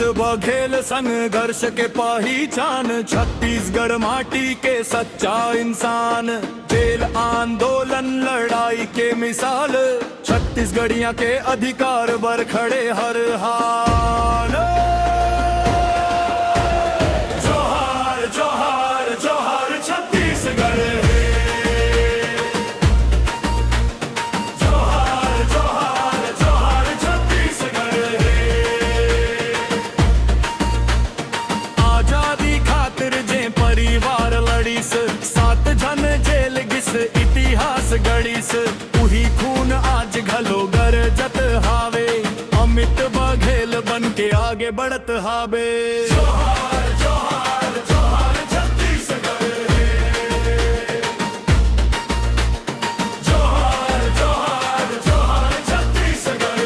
बघेल संघर्ष के पहचान, छत्तीसगढ़ माटी के सच्चा इंसान। जेल आंदोलन लड़ाई के मिसाल, छत्तीसगढ़िया के अधिकार बर खड़े हर हाल। जोहार जोहार जोहार छत्तीसगढ़, जोहार जोहार जोहार छत्तीसगढ़। आजादी खातिर जे परिवार लड़ीस, 7 जन जेल गिस इतिहास गढ़ीस। उही खून आज घलो गरजत हावे, अमित बघेल बन के आगे बढ़त हावे। जोहार जोहार जोहार छत्तीसगढ़, जोहार जोहार जोहार छत्तीसगढ़।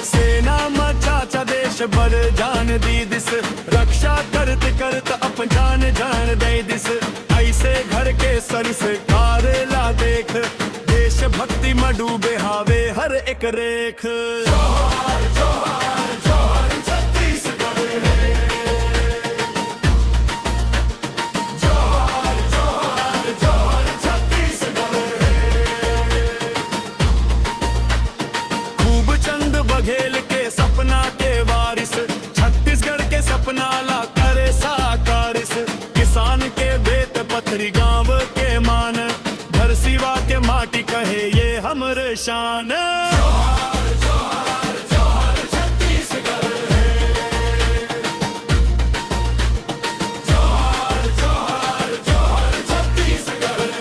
सेना मचाचा देश बर जान दी दिस, रक्षा करत करत अपन जान दे दिस। ऐसे घर के संस्कार ला देख, देश भक्ति में डूबे हावे हर एक रेख। जोहार जोहार जोहार छत्तीसगढ़, जोहार जोहार जोहार छत्तीसगढ़। खूब चंद बघेल के सपना के वारिस, छत्तीसगढ़ के सपना ला करे साकारिस। किसान के बेत पथरी गांव के मान, घर सिवा के माटी कहे ये हमरे शान। जोहार जोहार जोहार छत्तीसगढ़, जोहार जोहार जोहार छत्तीसगढ़।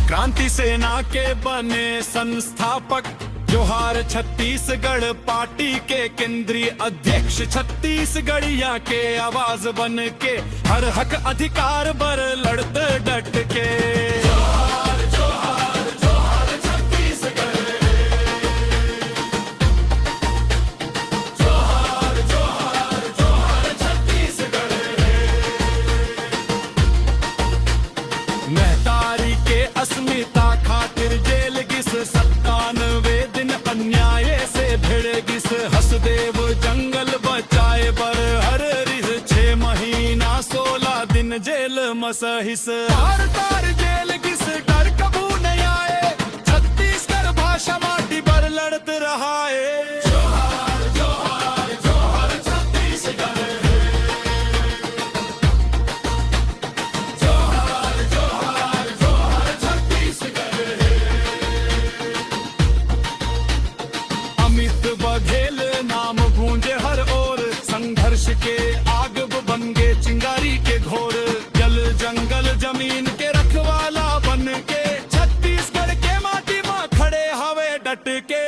क्रांति सेना के बने संस्थापक, जोहार छत्तीसगढ़ पार्टी के केंद्रीय अध्यक्ष। छत्तीसगढ़िया के आवाज बन के हर हक अधिकार बर लड़त डट के। जोहार जोहार जोहार छत्तीसगढ़, जोहार जोहार जोहार छत्तीसगढ़। महतारी के अस्मिता खातिर जेल गिस, 97 दिन अन्याय से भिड़ गिस। हसदेव जंगल बचाए बर हर रिस, 6 महीना 16 दिन जेल मसहिस। तार तार जेल गिस डर कबू नहीं आए, छत्तीसगढ़ भाषा माटी बर लड़त रहाए। जोहार जोहार जोहार छत्तीसगढ़, जोहार जोहार जोहार छत्तीसगढ़। अमित बघेल नाम गूंजे हर ओर, संघर्ष के आग बन गे चिंगारी के घोर। जल जंगल जमीन के रखवाला बन के, छत्तीसगढ़ के माटी में खड़े हवे डट के।